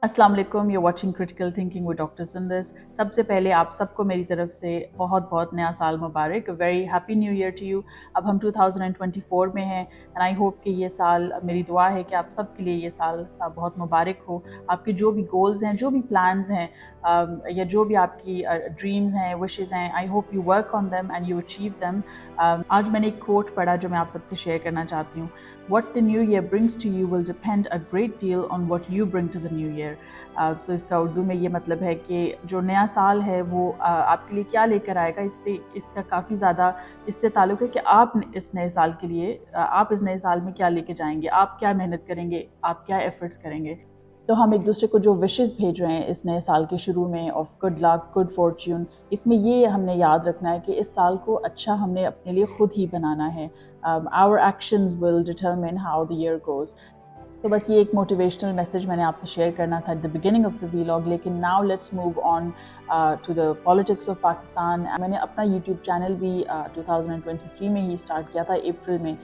अस्सलाम वालेकुम, you watching critical thinking with doctor Sundas. सबसे पहले आप सबको मेरी तरफ से बहुत बहुत नया साल मुबारक, very happy new year to you. अब हम 2024 में हैं एंड आई होप कि ये साल, मेरी दुआ है कि आप सब के लिए ये साल बहुत मुबारक हो। आपके जो भी गोल्स हैं, जो भी प्लान्स हैं, या जो भी आपकी ड्रीम्स हैं, विशेज़ हैं, I hope you work on them and you achieve them. आज मैंने एक कोट पढ़ा जो मैं आप सबसे शेयर करना चाहती हूँ। What the new year brings to you will depend a great deal on what you bring to the new year. So इसका उर्दू में ये मतलब है कि जो नया साल है वो आपके लिए क्या लेकर आएगा, इसका काफ़ी ज़्यादा इससे ताल्लुक़ है कि आप इस नए साल के लिए आप इस नए साल में क्या लेके जाएंगे, आप क्या मेहनत करेंगे, आप क्या एफर्ट्स करेंगे। तो हम एक दूसरे को जो विशेस भेज रहे हैं इस नए साल के शुरू में, of good luck, good Fortune, इसमें ये हमने याद रखना है कि इस साल को अच्छा हमने अपने लिए खुद ही बनाना है। Our actions will determine how the year goes. तो बस ये एक मोटिवेशनल मैसेज मैंने आपसे शेयर करना था at the beginning of the vlog. लेकिन now let's move on to the politics of Pakistan. मैंने अपना यूट्यूब चैनल भी 2023 में ही स्टार्ट किया था, अप्रैल में।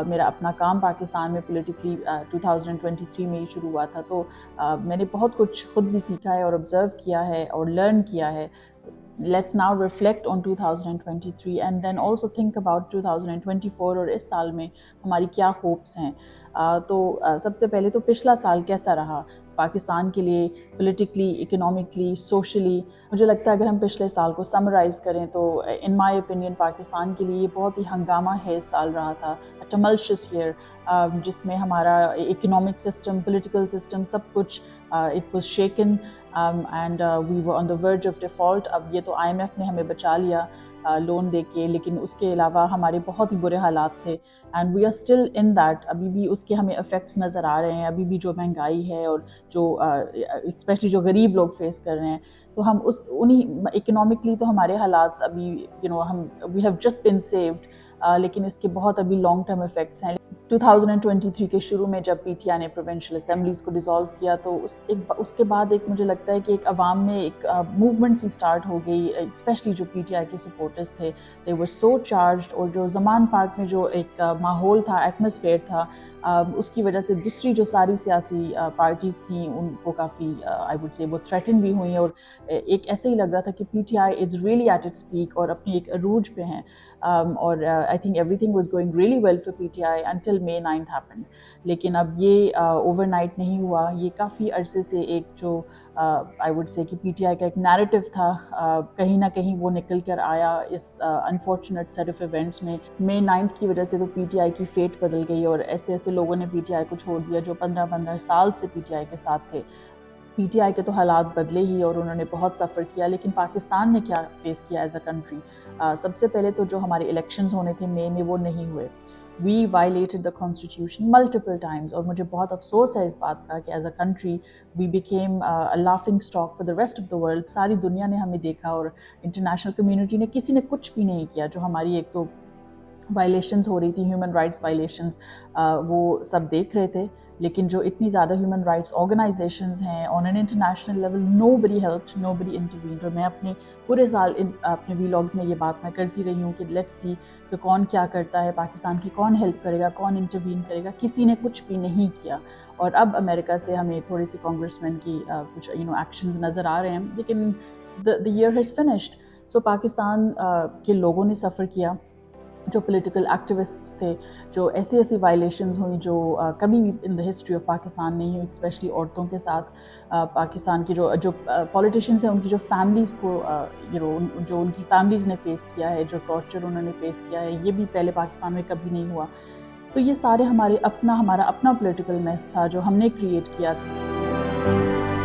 मेरा अपना काम पाकिस्तान में पॉलिटिकली 2023 में ही शुरू हुआ था। तो मैंने बहुत कुछ खुद भी सीखा है और ऑब्ज़र्व किया है और लर्न किया है। Let's now reflect on 2023 and then also think about 2024 और इस साल में हमारी क्या होप्स हैं। सबसे पहले तो पिछला साल कैसा रहा पाकिस्तान के लिए, पॉलिटिकली, इकोनॉमिकली, सोशली। मुझे लगता है अगर हम पिछले साल को समराइज़ करें तो इन माय ओपिनियन पाकिस्तान के लिए बहुत ही हंगामा है साल रहा था, टमल्शियस ईयर, जिसमें हमारा इकोनॉमिक सिस्टम, पॉलिटिकल सिस्टम, सब कुछ it was shaken and we were on the verge of default. अब ये तो IMF ने हमें बचा लिया लोन दे के, लेकिन उसके अलावा हमारे बहुत ही बुरे हालात थे and we are still in that. अभी भी उसके हमें इफ़ेक्ट्स नज़र आ रहे हैं। अभी भी जो महंगाई है और जो स्पेशली जो गरीब लोग फेस कर रहे हैं, तो हम उन्हीं इकोनॉमिकली तो हमारे हालात अभी हम we have just been saved, लेकिन इसके बहुत अभी लॉन्ग टर्म इफ़ेक्ट्स हैं। 2023 के शुरू में जब PTI ने प्रोविंशियल असेंबलीज़ को डिसॉल्व किया तो उसके बाद एक मुझे लगता है कि एक अवाम में एक मूवमेंट सी स्टार्ट हो गई, स्पेशली जो PTI के सपोर्टर्स थे, दे वर सो चार्ज्ड। और जो ज़मान पार्क में जो एक माहौल था, एटमॉस्फेयर था, उसकी वजह से दूसरी जो सारी सियासी पार्टीज़ थी उनको काफ़ी आई वुड से वो थ्रेटन भी हुई। और एक ऐसे ही लग रहा था कि PTI is really at its peak और अपनी एक अरूज पे हैं। और I think everything was going really well for PTI until May 9th happened. लेकिन अब ये ओवरनाइट नहीं हुआ। ये काफ़ी अरसे से एक जो आई वुड से कि PTI का एक नैरेटिव था, कहीं ना कहीं वो निकल कर आया इस अनफॉर्चुनेट सेट ऑफ इवेंट्स में। May 9th की वजह से तो PTI की फेट बदल गई और ऐसे ऐसे लोगों ने PTI को छोड़ दिया जो 15-15 साल से PTI के साथ थे। PTI के तो हालात बदले ही और उन्होंने बहुत सफ़र किया, लेकिन पाकिस्तान ने क्या फेस किया एज अ कंट्री। सबसे पहले तो जो हमारे इलेक्शंस होने थे मई में, वो नहीं हुए। We violated the constitution multiple times और मुझे बहुत अफसोस है इस बात का कि as a country we became a laughing stock for the rest of the world. सारी दुनिया ने हमें देखा और इंटरनेशनल कम्युनिटी ने, किसी ने कुछ भी नहीं किया। जो हमारी एक तो वायलेशंस हो रही थी, ह्यूमन राइट्स वायलेशंस, वो सब देख रहे थे। लेकिन जो इतनी ज़्यादा ह्यूमन राइट्स ऑर्गेनाइजेशंस हैं on an international level, nobody helped, nobody intervened. और मैं अपने पूरे साल अपने वीलॉग्स में ये बात मैं करती रही हूँ कि लेट्स सी कि कौन क्या करता है, पाकिस्तान की कौन हेल्प करेगा, कौन इंटरवीन करेगा। किसी ने कुछ भी नहीं किया। और अब अमेरिका से हमें थोड़ी सी कांग्रेसमैन की कुछ एक्शंस नज़र आ रहे हैं, लेकिन द ईयर हैज़ फिनिश्ड। सो पाकिस्तान के लोगों ने सफ़र किया, जो पॉलिटिकल एक्टिविस्ट्स थे, जो ऐसी वायलेशंस हुई जो कभी भी in the history of Pakistan नहीं हुई, स्पेशली औरतों के साथ। पाकिस्तान की जो पॉलिटिशियंस हैं उनकी जो फैमिलीज़ को जो उनकी फैमिलीज़ ने फेस किया है, जो टॉर्चर उन्होंने फेस किया है, ये भी पहले पाकिस्तान में कभी नहीं हुआ। तो ये सारे हमारा अपना पॉलिटिकल मेस था जो हमने क्रिएट किया था।